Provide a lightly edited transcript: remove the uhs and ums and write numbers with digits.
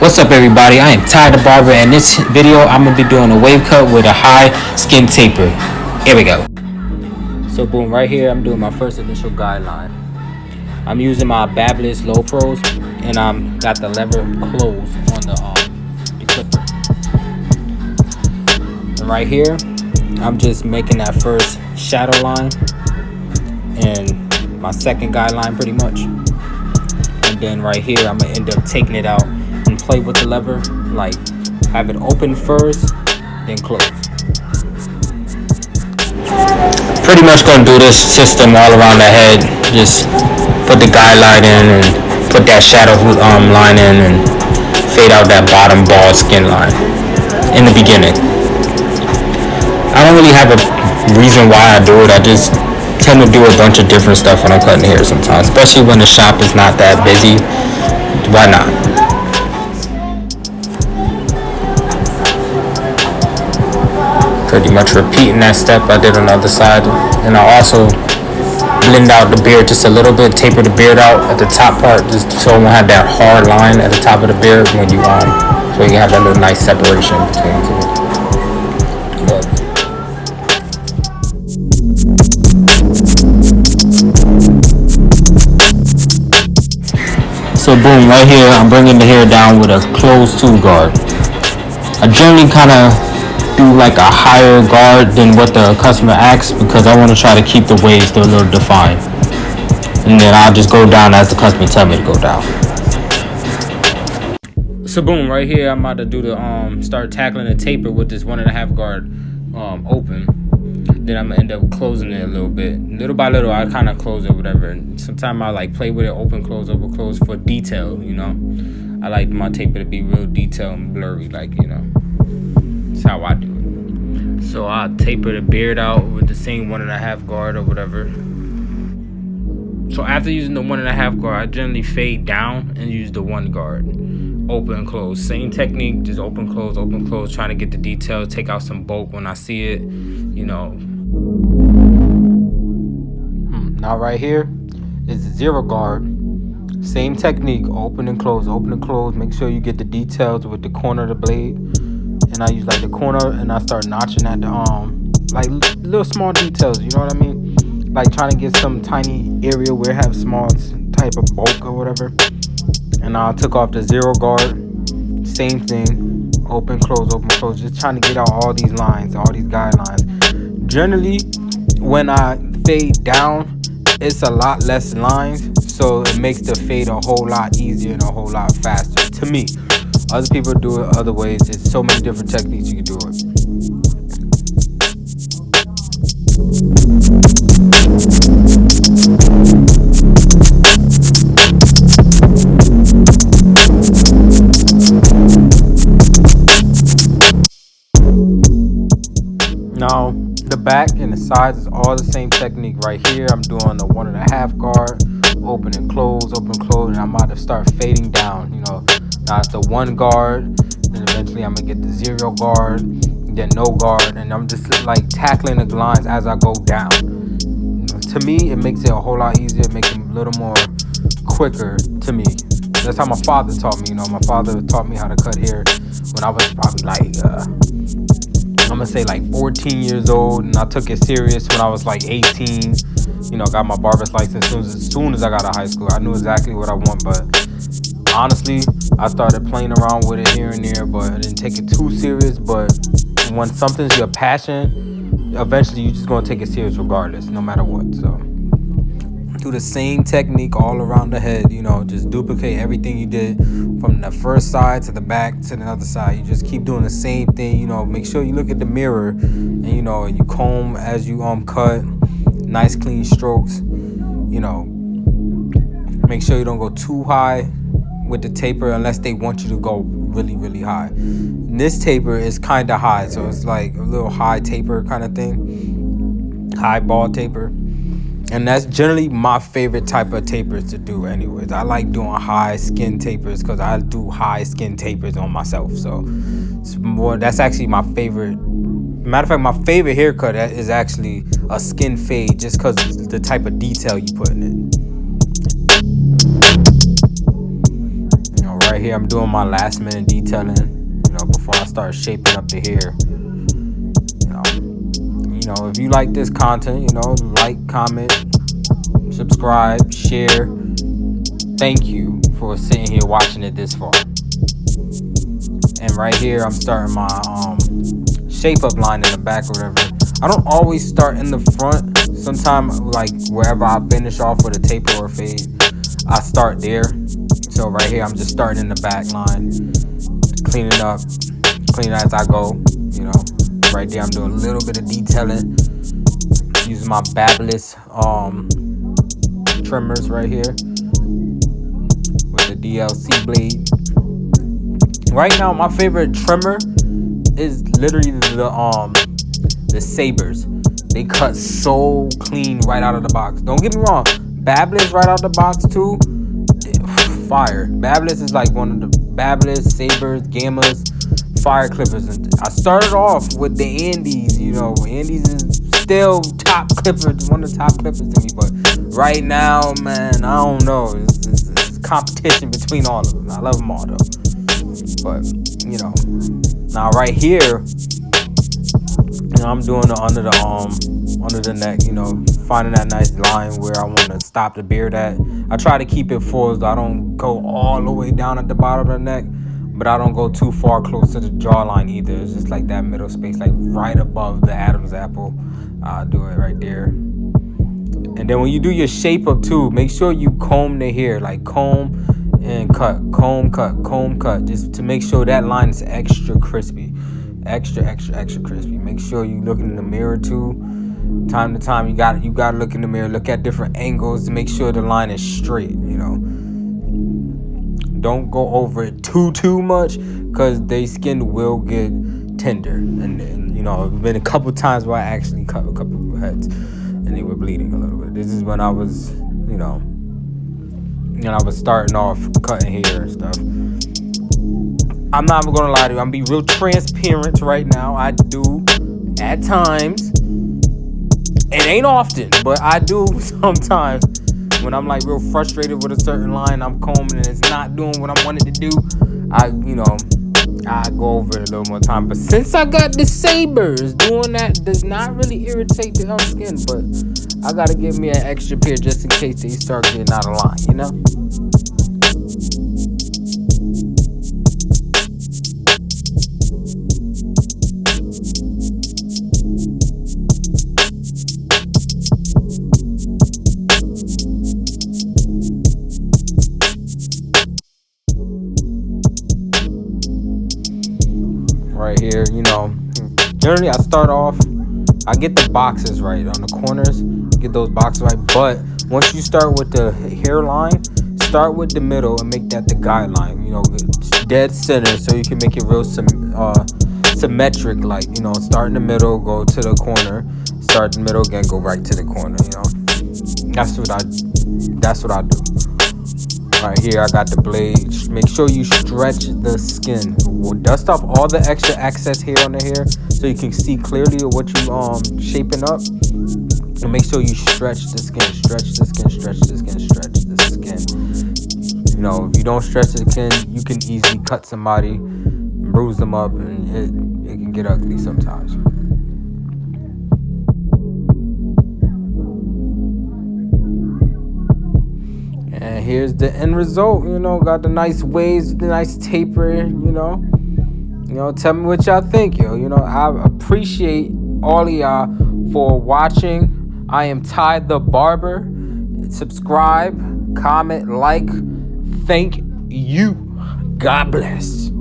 What's up everybody, I am Ty the Barber, and in this video I'm going to be doing a wave cut with a high skin taper. Here we go. So boom, right here I'm doing my first initial guideline. I'm using my Barbour Low Pros, and I'm got the lever closed on the clipper. And right here I'm just making that first shadow line and my second guideline pretty much. And then right here I'm going to end up taking it out and play with the lever, like have it open first then close. Pretty much gonna do this system all around the head. Just put the guideline in and put that shadow line in and fade out that bottom bald skin line in the beginning. I don't really have a reason why I do it. I just tend to do a bunch of different stuff when I'm cutting hair sometimes, especially when the shop is not that busy. Why not? Pretty much repeating that step I did on the other side. And I also blend out the beard just a little bit, taper the beard out at the top part, just so it won't have that hard line at the top of the beard when you so you can have that little nice separation between the two. So boom, right here I'm bringing the hair down with a closed 2 guard. I generally kind of do like a higher guard than what the customer asks, because I want to try to keep the waves still a little defined, and then I'll just go down as the customer tell me to go down. So boom, right here I'm about to do the start tackling the taper with this 1.5 guard open. Then I'm gonna end up closing it a little bit, little by little. I kind of close it, whatever, and sometimes I like play with it, open close for detail, you know. I like my taper to be real detailed and blurry, like, you know. That's how I do it. So I'll taper the beard out with the same 1.5 guard or whatever. So after using the 1.5 guard, I generally fade down and use the 1 guard. Open and close. Same technique, just open, close, trying to get the details, take out some bulk when I see it, you know. Now right here is the 0 guard. Same technique, open and close. Make sure you get the details with the corner of the blade. And I use like the corner, and I start notching at the like little small details, you know what I mean? Like trying to get some tiny area where it has small type of bulk or whatever. And I took off the 0 guard. Same thing, open, close, just trying to get out all these lines, all these guidelines. Generally, when I fade down, it's a lot less lines, so it makes the fade a whole lot easier and a whole lot faster to me. Other people do it other ways. There's so many different techniques you can do it. Now, the back and the sides is all the same technique. Right here, I'm doing the 1.5 guard, open and close, and I'm about to start fading down, you know. Now it's the 1 guard, then eventually I'm gonna get the 0 guard, then no guard, and I'm just like tackling the lines as I go down. To me, it makes it a whole lot easier, it makes it a little more quicker to me. That's how my father taught me, you know. My father taught me how to cut hair when I was probably like, I'm gonna say like 14 years old, and I took it serious when I was like 18. You know, got my barber's license as soon as I got out of high school. I knew exactly what I want, but honestly, I started playing around with it here and there, but I didn't take it too serious. But when something's your passion, eventually you're just gonna take it serious regardless, no matter what. So do the same technique all around the head, you know, just duplicate everything you did from the first side to the back to the other side. You just keep doing the same thing, you know. Make sure you look at the mirror, and you know, you comb as you cut, nice clean strokes, you know. Make sure you don't go too high with the taper unless they want you to go really, really high. And this taper is kind of high, so it's like a little high taper kind of thing, high bald taper. And that's generally my favorite type of tapers to do anyways. I like doing high skin tapers because I do high skin tapers on myself. So it's more, that's actually my favorite. Matter of fact, my favorite haircut is actually a skin fade, just because the type of detail you put in it. You know, right Right here, I'm doing my last minute detailing, before I start shaping up the hair. If you like this content, like, comment, subscribe, share. Thank you for sitting here watching it this far. And right here, I'm starting my shape up line in the back or whatever. I don't always start in the front. Sometimes, like wherever I finish off with a taper or fade, I start there. So right here, I'm just starting in the back line, cleaning as I go. Right there, I'm doing a little bit of detailing using my Barbour trimmers right here with the DLC blade. Right now, my favorite trimmer is literally the Sabers. They cut so clean right out of the box. Don't get me wrong, Barbour's right out of the box too. Fire. Barbour is like one of the Barbour, Sabers, Gammas, fire clippers. And I started off with the Andes. Andes is still top clippers, one of the top clippers to me. But right now, man, I don't know. It's competition between all of them. I love them all though. But now right here, I'm doing it under the neck. Finding that nice line where I want to stop the beard at. I try to keep it full, so I don't go all the way down at the bottom of the neck, but I don't go too far close to the jawline either. It's just like that middle space, like right above the Adam's apple. I'll do it right there. And then when you do your shape up too, make sure you comb the hair, like comb and cut, comb, cut, just to make sure that line is extra crispy, extra crispy. Make sure you look in the mirror too. Time to time, you got to look in the mirror, look at different angles to make sure the line is straight. Don't go over it too much, because their skin will get tender. And it's been a couple times where I actually cut a couple of heads and they were bleeding a little bit. This is when I was, I was starting off cutting hair and stuff. I'm not even gonna lie to you. I'm gonna be real transparent right now. I do at times. It ain't often, but I do sometimes. When I'm like real frustrated with a certain line, I'm combing and it's not doing what I wanted to do. I go over it a little more time. But since I got the Sabers, doing that does not really irritate the skin. But I gotta give me an extra pair just in case they start getting out of line. Right here, generally I start off, I get the boxes right on the corners, get those boxes right. But once you start with the hairline, start with the middle and make that the guideline, dead center, so you can make it real symmetric. Like, start in the middle, go to the corner, start in the middle again, go right to the corner. That's what I do. Right here, I got the blade. Make sure you stretch the skin. Dust off all the extra excess hair on the hair so you can see clearly what you shaping up. And make sure you stretch the skin. Stretch the skin. Stretch the skin. Stretch the skin. If you don't stretch the skin, you can easily cut somebody, bruise them up, and it can get ugly sometimes. And here's the end result. Got the nice waves, the nice taper. Tell me what y'all think, I appreciate all of y'all for watching. I am Ty the Barber. Subscribe, comment, like. Thank you. God bless.